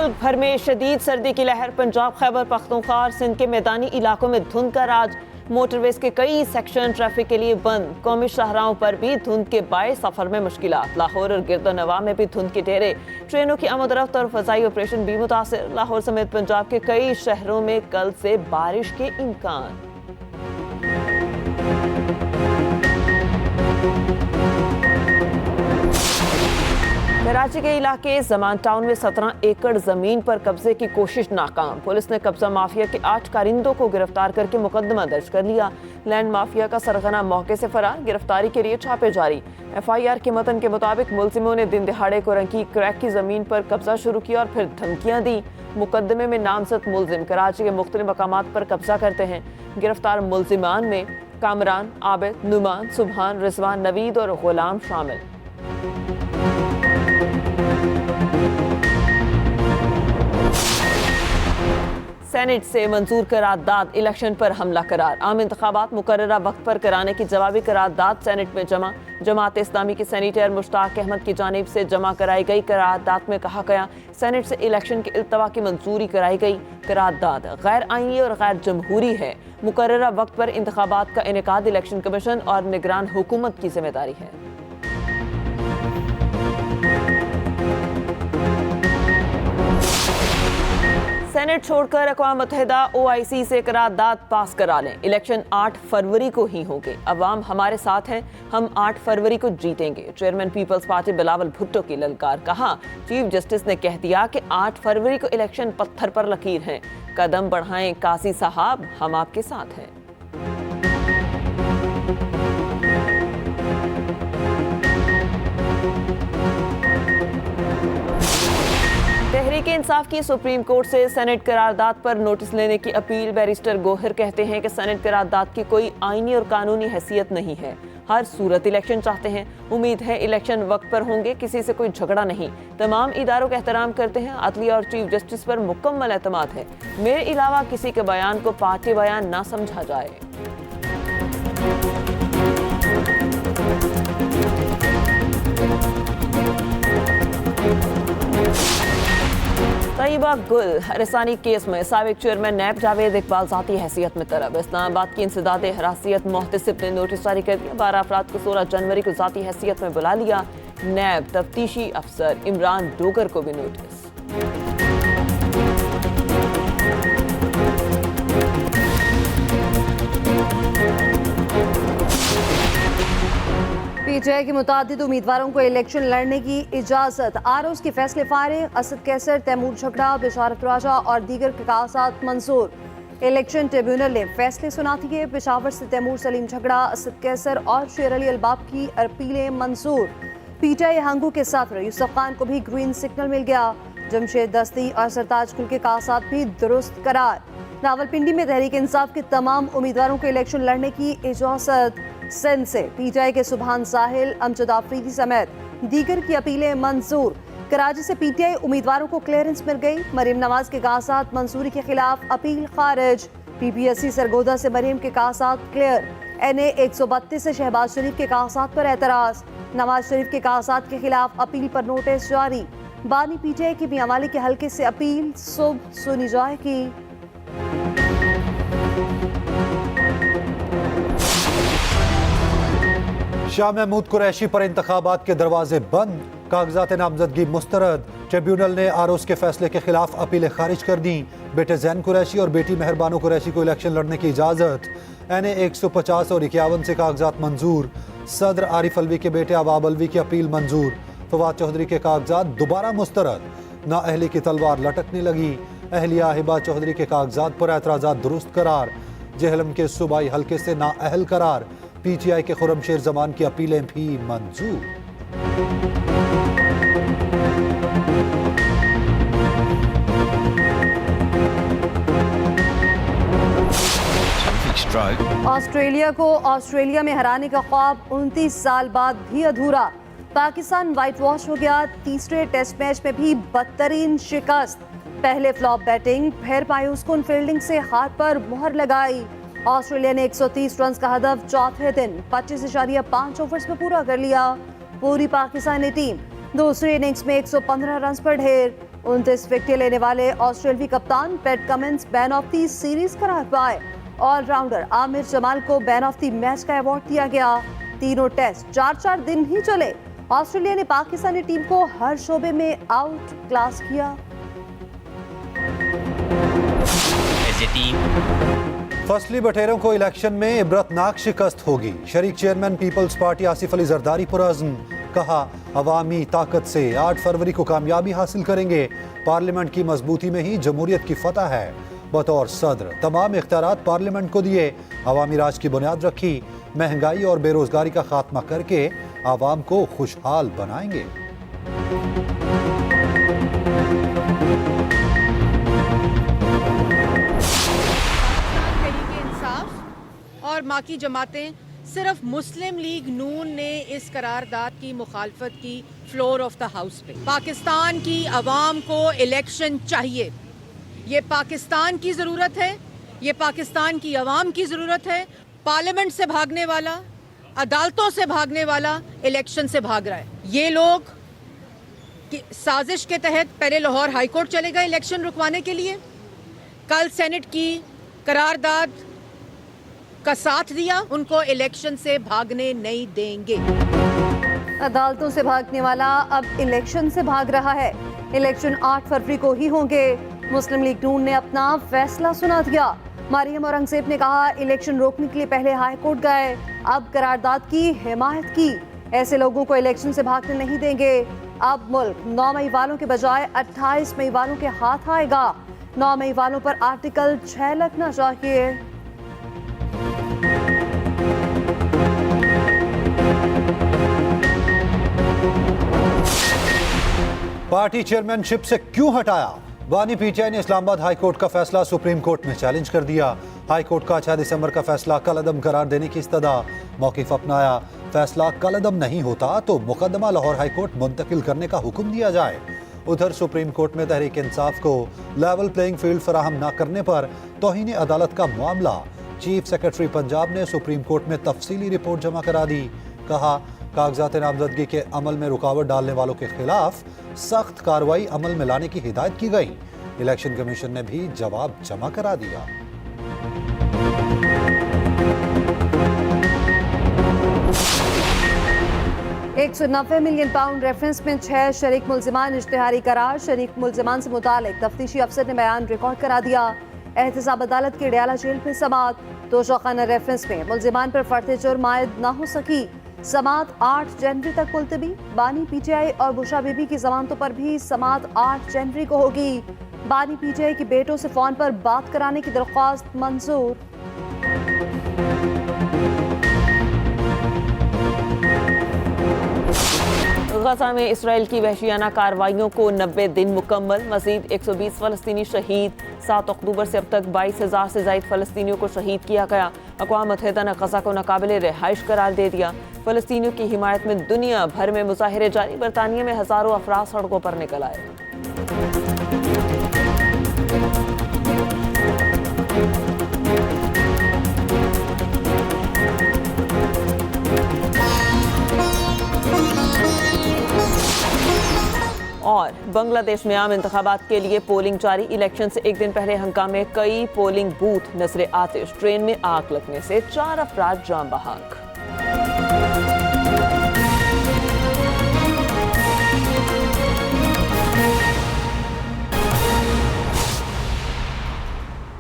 मुल्क भर में शदीद सर्दी की लहर। पंजाब, खैबर पख्तूनख्वा और सिंध के मैदानी इलाकों में धुंध का राज। मोटरवेज के कई सेक्शन ट्रैफिक के लिए बंद। कौमी शाहराहों पर भी धुंध के बायस सफर में मुश्किलात। लाहौर और गिरदोनवा में भी धुंध के डेरे। ट्रेनों की आमदरफ्त और फजाई ऑपरेशन भी मुतासिर। लाहौर समेत पंजाब के कई शहरों में कल से बारिश के इम्कान। कराची के इलाके जमान टाउन में 17 एकड़ जमीन पर कब्जे की कोशिश नाकाम। पुलिस ने कब्जा माफिया के 8 कारिंदों को गिरफ्तार करके मुकदमा दर्ज कर लिया। लैंड माफिया का सरगना मौके से फरार। गिरफ्तारी के लिए छापे जारी। FIR के मतन के मुताबिक मुलजिमों ने दिन दिहाड़े को रंगी क्रैक की जमीन पर कब्जा शुरू किया और फिर धमकियां दी। मुकदमे में नामजद मुलजिम कराची के मुख्तलिफ मकामात पर कब्जा करते हैं। गिरफ्तार मुलजिमान में कामरान, आबिद, नुमान, सुबहान, रिजवान, नवीद और गुलाम शामिल। सेनेट से मंजूर करारदाद। इलेक्शन पर हमला करार। आम इंतखाबात मुकर्ररा वक्त पर कराने की जवाबी करारदाद सेनेट में जमा। जमात इस्लामी के सेनेटर मुश्ताक अहमद की जानिब से जमा कराई गई करारदाद में कहा गया, सेनेट से इलेक्शन के इल्तवा की मंजूरी कराई गई। करारदाद गैर आईनी और गैर जमहूरी है। मुकर्ररा वक्त पर इंतखाबात का इनेकाद इलेक्शन कमीशन और निगरान हुकूमत की जिम्मेदारी है। सेनेट छोड़कर अक़वाम मुत्तहिदा OIC से करारदाद पास करा लें। इलेक्शन 8 फरवरी को ही होंगे। अवाम हमारे साथ हैं, हम 8 फरवरी को जीतेंगे। चेयरमैन पीपल्स पार्टी बिलावल भुट्टो की ललकार। कहा, चीफ जस्टिस ने कह दिया कि 8 फरवरी को इलेक्शन पत्थर पर लकीर है। कदम बढ़ाएं काजी साहब, हम आपके साथ हैं। तहरीक इंसाफ की सुप्रीम कोर्ट से सेनेट करारदाद पर नोटिस लेने की अपील। बैरिस्टर गोहर कहते हैं कि सेनेट करारदाद की कोई आईनी और कानूनी हैसियत नहीं है। हर सूरत इलेक्शन चाहते हैं। उम्मीद है इलेक्शन वक्त पर होंगे, किसी से कोई झगड़ा नहीं। तमाम इदारों का एहतराम करते हैं। अदलिया और चीफ जस्टिस पर मुकम्मल एतमाद है। मेरे अलावा किसी के बयान को पार्टी बयान ना समझा जाए। तैयबा गुल हरसानी केस में साबिक चेयरमैन नैब जावेद इकबाल ज़ाती हैसियत में तलब। इस्लामाबाद की इंसदाद हरासियत मोहतसिब ने नोटिस जारी कर दिया। 12 अफराद को 16 जनवरी को ज़ाती हैसियत में बुला लिया। नैब तफ्तीशी अफसर इमरान डोगर को भी नोटिस। PTI के मुतादिद उम्मीदवारों को इलेक्शन लड़ने की इजाजत। आरोज के फैसले फारिग। असद कैसर, तैमूर झगड़ा, बिशारत राजा और दीगर के कागजात मंजूर। इलेक्शन ट्रिब्यूनल ने फैसले सुना दिए। पेशावर से तैमूर सलीम झगड़ा, असद कैसर और शेर अली अलबाब की अपीलें मंजूर। PTI हंगू के सदर यूसुफ खान को भी ग्रीन सिग्नल मिल गया। जमशेद दस्ती और सरताज कुल के कागजात भी दुरुस्त करार। रावलपिंडी में तहरीक इंसाफ के तमाम उम्मीदवारों को इलेक्शन लड़ने की इजाजत। सिंध से PTI के सुबहान साहिल, अमजद आफरीदी समेत दीगर की अपीलें मंजूर। कराची से PTI उम्मीदवारों को क्लियरेंस मिल गई। मरीम नवाज के कागजात मंजूरी के खिलाफ अपील खारिज। PPSC सरगोदा से मरीम के कागजात क्लियर। NA 132 से शहबाज शरीफ के कागजात पर एतराज। नवाज शरीफ के कागजात के खिलाफ अपील पर नोटिस जारी। बानी PTI की मियांवाली के हल्के से अपील सुबह सुनी जाएगी। शाह महमूद कुरैशी पर इंतखाबात के दरवाजे बंद। कागजात नामजदगी मुस्तरद। ट्रिब्यूनल ने आरोज के फैसले के खिलाफ अपीलें खारिज कर दी। बेटे जैन कुरैशी और बेटी मेहरबानो कुरैशी को इलेक्शन लड़ने की इजाज़त। NA 150 और 51 से कागजात मंजूर। सदर आरिफ अलवी के बेटे अबाब अलवी की अपील मंजूर। फवाद चौधरी के कागजात दोबारा मुस्तरद। नाअहली की तलवार लटकने लगी। अहलिया हिबा चौधरी के कागजात पर एतराज़ात दुरुस्त करार। जेहलम के सूबाई हल्के से नाअहल करार। PTI के खुरमशेर जमान की अपीलें भी मंजूर। ऑस्ट्रेलिया को ऑस्ट्रेलिया में हराने का ख्वाब 29 साल बाद भी अधूरा। पाकिस्तान व्हाइट वॉश हो गया। तीसरे टेस्ट मैच में भी बदतरीन शिकस्त। पहले फ्लॉप बैटिंग, फिर मायूसकुन फील्डिंग से हार पर मुहर लगाई। ऑस्ट्रेलिया ने 130 रन का हदफ चौथे दिन 25.5 ओवर्स में पूरा कर लिया। पूरी पाकिस्तानी टीम दूसरी इनिंग्स में 115 रन पर ढेर। 29 विकेट लेने वाले ऑस्ट्रेलियाई कप्तान PAT Cummins man of the series करार पाए। ऑलराउंडर आमिर जमाल को मैन ऑफ द मैच का अवार्ड दिया गया। तीनों टेस्ट 4-4 दिन ही चले। ऑस्ट्रेलिया ने पाकिस्तानी टीम को हर शोबे में आउट क्लास किया। फसली बटेरों को इलेक्शन में इबरतनाक शिकस्त होगी। शरीक चेयरमैन पीपल्स पार्टी आसिफ अली जरदारी पुरअज़्म, कहा अवामी ताकत से 8 फरवरी को कामयाबी हासिल करेंगे। पार्लियामेंट की मजबूती में ही जमहूरियत की फतह है। बतौर सदर तमाम इख्तियारात पार्लियामेंट को दिए। अवामी राज की बुनियाद रखी। महंगाई और बेरोजगारी का खात्मा करके आवाम को खुशहाल बनाएंगे। और बाकी जमातें, सिर्फ मुस्लिम लीग नून ने इस करारदाद की मुखालफत की फ्लोर ऑफ द हाउस पे। पाकिस्तान की आवाम को इलेक्शन चाहिए। ये पाकिस्तान की ज़रूरत है, ये पाकिस्तान की आवाम की ज़रूरत है। पार्लियामेंट से भागने वाला, अदालतों से भागने वाला इलेक्शन से भाग रहा है। ये लोग साजिश के तहत पहले लाहौर हाई कोर्ट चले गए इलेक्शन रुकवाने के लिए, कल सेनेट की करारदाद का साथ दिया, उनको इलेक्शन से भागने नहीं देंगे। अदालतों से भागने वाला अब इलेक्शन से भाग रहा है। इलेक्शन 8 फरवरी को ही होंगे। मुस्लिम लीग नून ने अपना फैसला सुना दिया। मरियम औरंगजेब ने कहा इलेक्शन रोकने के लिए पहले हाई कोर्ट गए, अब करारदाद की हिमायत की। ऐसे लोगों को इलेक्शन से भागने नहीं देंगे। अब मुल्क 9 मई वालों के बजाय 28 मई वालों के हाथ आएगा। 9 मई वालों पर आर्टिकल 6 लगना चाहिए। पार्टी चेयरमैनशिप से क्यों हटाया? बानी पीटीआई ने इस्लामाबाद हाई कोर्ट का फैसला सुप्रीम कोर्ट में चैलेंज कर दिया। हाई कोर्ट का 6 दिसंबर का फैसला कलअदम करार देने की इस्तदा। मौक़िफ़ अपनाया, फैसला कलअदम नहीं होता तो मुकदमा लाहौर हाई कोर्ट मुंतकिल करने का हुक्म दिया जाए। उधर सुप्रीम कोर्ट में तहरीक इंसाफ को लेवल प्लेइंग फील्ड फराहम न करने पर तौहीन अदालत का मामला। चीफ सेक्रेटरी पंजाब ने सुप्रीम कोर्ट में तफसीली रिपोर्ट जमा करा दी। कहा कागजात नामजदगी के अमल में रुकावट डालने वालों के खिलाफ सख्त कार्रवाई अमल में लाने की हिदायत की गई। इलेक्शन कमीशन ने भी जवाब जमा करा दिया। £190 मिलियन रेफरेंस में 6 शरीक मुल्जिमान इश्तिहारी करार। शरीक मुल्जिमान से मुतालिक तफ्तीशी अफसर ने बयान रिकॉर्ड करा दिया। एहतसाब अदालत की डयाला जेल में समात। तोशाखाना रेफरेंस में मुल्जिमान पर फर्द जुर्म आयद न हो सकी। समात 8 जनवरी तक मुलतवी। बानी पीटीआई और बुशा बीबी की जमानतों पर भी समात 8 जनवरी को होगी। बानी पीटीआई की बेटों से फोन पर बात कराने की दरख्वास्त मंजूर। गजा में इसराइल की वहशियाना कार्रवाइयों को 90 दिन मुकम्मल। मजीद 120 फ़लस्तीनी शहीद। 7 अक्टूबर से अब तक 22,000 से ज़ायद फ़लस्तीनियों को शहीद किया गया। अक़वाम मुत्तहिदा ने गजा को नाकाबिले रिहाइश करार दे दिया। फ़लस्तीनियों की हिमायत में दुनिया भर में मुजाहिरे जारी। बरतानिया में हज़ारों अफराद सड़कों पर निकल आए। और बांग्लादेश में आम इंतखाबात के लिए पोलिंग जारी। इलेक्शन से एक दिन पहले हंगामे, कई पोलिंग बूथ नजरे आतिश। ट्रेन में आग लगने से 4 अफराद जान बहक।